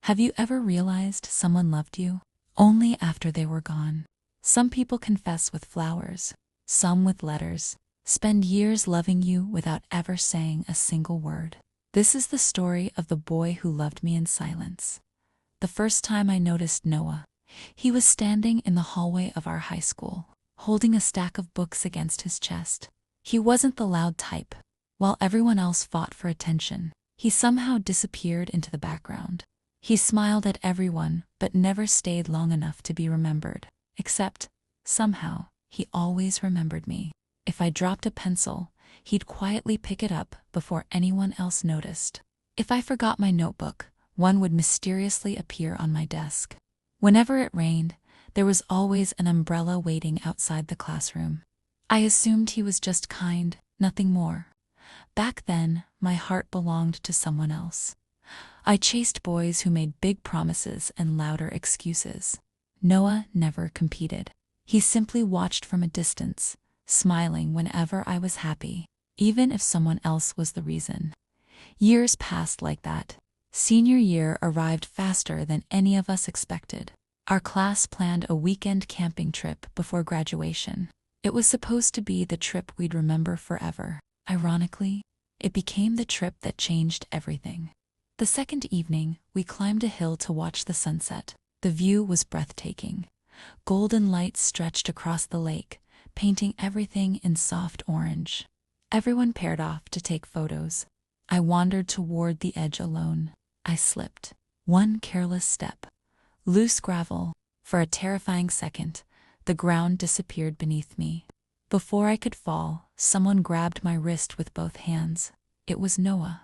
Have you ever realized someone loved you only after they were gone? Some people confess with flowers, some with letters, spend years loving you without ever saying a single word. This is the story of the boy who loved me in silence. The first time I noticed Noah, he was standing in the hallway of our high school, holding a stack of books against his chest. He wasn't the loud type. While everyone else fought for attention, he somehow disappeared into the background. He smiled at everyone, but never stayed long enough to be remembered. Except, somehow, he always remembered me. If I dropped a pencil, he'd quietly pick it up before anyone else noticed. If I forgot my notebook, one would mysteriously appear on my desk. Whenever it rained, there was always an umbrella waiting outside the classroom. I assumed he was just kind, nothing more. Back then, my heart belonged to someone else. I chased boys who made big promises and louder excuses. Noah never competed. He simply watched from a distance, smiling whenever I was happy, even if someone else was the reason. Years passed like that. Senior year arrived faster than any of us expected. Our class planned a weekend camping trip before graduation. It was supposed to be the trip we'd remember forever. Ironically, it became the trip that changed everything. The second evening, we climbed a hill to watch the sunset. The view was breathtaking. Golden light stretched across the lake, painting everything in soft orange. Everyone paired off to take photos. I wandered toward the edge alone. I slipped. One careless step. Loose gravel. For a terrifying second, the ground disappeared beneath me. Before I could fall, someone grabbed my wrist with both hands. It was Noah.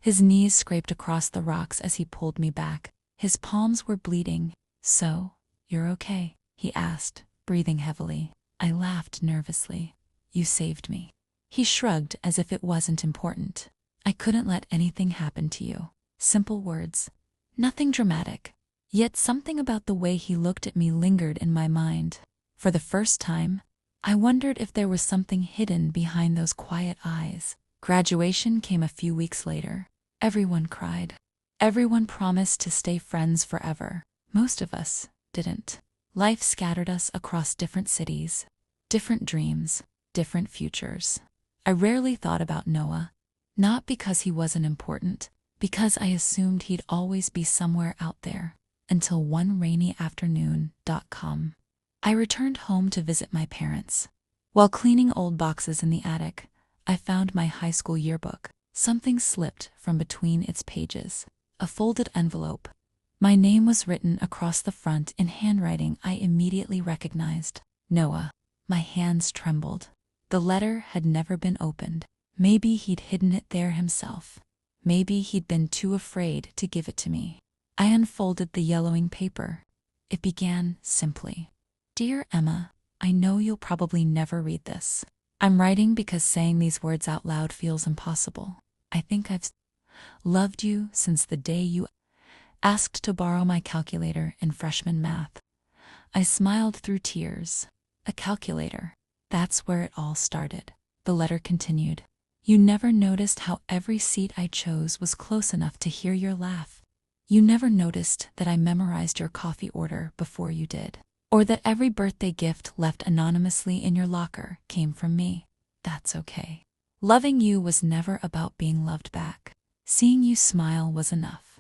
His knees scraped across the rocks as he pulled me back. His palms were bleeding. "So, you're okay?" he asked, breathing heavily. I laughed nervously. "You saved me." He shrugged as if it wasn't important. "I couldn't let anything happen to you." Simple words. Nothing dramatic. Yet something about the way he looked at me lingered in my mind. For the first time, I wondered if there was something hidden behind those quiet eyes. Graduation came a few weeks later. Everyone cried. Everyone promised to stay friends forever. Most of us didn't. Life scattered us across different cities, different dreams, different futures. I rarely thought about Noah, not because he wasn't important, because I assumed he'd always be somewhere out there, until one rainy afternoon.com. I returned home to visit my parents. While cleaning old boxes in the attic, I found my high school yearbook. Something slipped from between its pages. A folded envelope. My name was written across the front in handwriting I immediately recognized. Noah. My hands trembled. The letter had never been opened. Maybe he'd hidden it there himself. Maybe he'd been too afraid to give it to me. I unfolded the yellowing paper. It began simply. "Dear Emma, I know you'll probably never read this. I'm writing because saying these words out loud feels impossible. I think I've loved you since the day you asked to borrow my calculator in freshman math." I smiled through tears. A calculator. That's where it all started. The letter continued. "You never noticed how every seat I chose was close enough to hear your laugh. You never noticed that I memorized your coffee order before you did. Or that every birthday gift left anonymously in your locker came from me. That's okay. Loving you was never about being loved back. Seeing you smile was enough."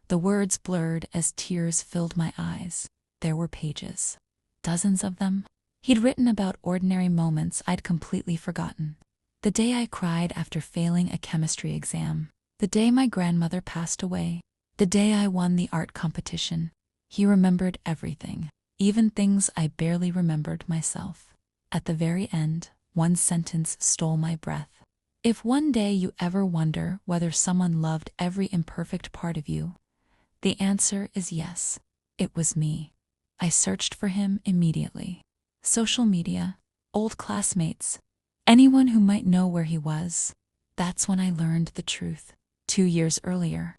The words blurred as tears filled my eyes. There were pages. Dozens of them. He'd written about ordinary moments I'd completely forgotten. The day I cried after failing a chemistry exam. The day my grandmother passed away. The day I won the art competition. He remembered everything. Even things I barely remembered myself. At the very end, one sentence stole my breath. "If one day you ever wonder whether someone loved every imperfect part of you, the answer is yes. It was me." I searched for him immediately. Social media, old classmates, anyone who might know where he was. That's when I learned the truth. 2 years earlier,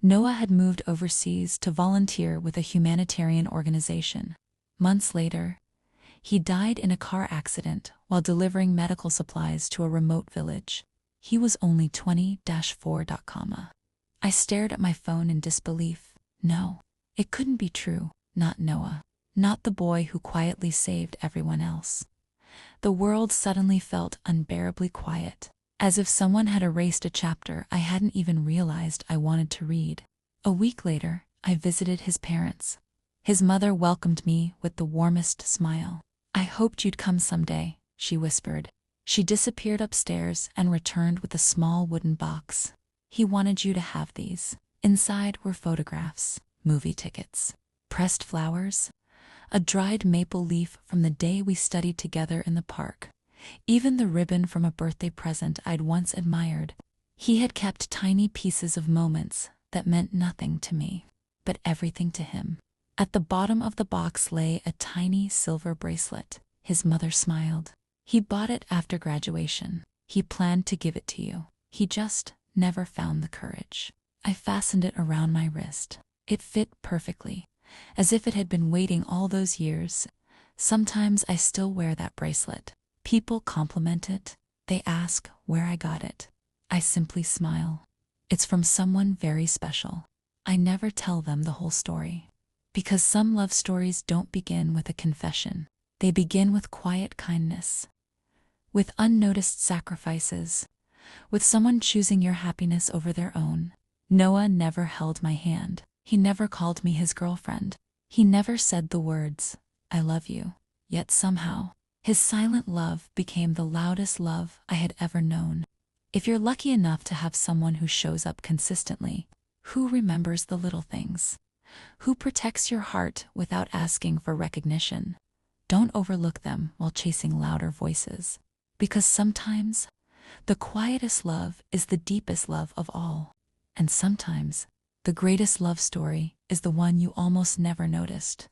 Noah had moved overseas to volunteer with a humanitarian organization. Months later, he died in a car accident while delivering medical supplies to a remote village. He was only 20-4. I stared at my phone in disbelief. No, it couldn't be true. Not Noah. Not the boy who quietly saved everyone else. The world suddenly felt unbearably quiet, as if someone had erased a chapter I hadn't even realized I wanted to read. A week later, I visited his parents. His mother welcomed me with the warmest smile. "I hoped you'd come someday," she whispered. She disappeared upstairs and returned with a small wooden box. "He wanted you to have these." Inside were photographs, movie tickets, pressed flowers, a dried maple leaf from the day we studied together in the park, even the ribbon from a birthday present I'd once admired. He had kept tiny pieces of moments that meant nothing to me, but everything to him. At the bottom of the box lay a tiny silver bracelet. His mother smiled. "He bought it after graduation. He planned to give it to you. He just never found the courage." I fastened it around my wrist. It fit perfectly, as if it had been waiting all those years. Sometimes I still wear that bracelet. People compliment it. They ask where I got it. I simply smile. It's from someone very special. I never tell them the whole story. Because some love stories don't begin with a confession. They begin with quiet kindness, with unnoticed sacrifices, with someone choosing your happiness over their own. Noah never held my hand. He never called me his girlfriend. He never said the words, "I love you." Yet somehow, his silent love became the loudest love I had ever known. If you're lucky enough to have someone who shows up consistently, who remembers the little things, who protects your heart without asking for recognition, don't overlook them while chasing louder voices. Because sometimes, the quietest love is the deepest love of all. And sometimes, the greatest love story is the one you almost never noticed.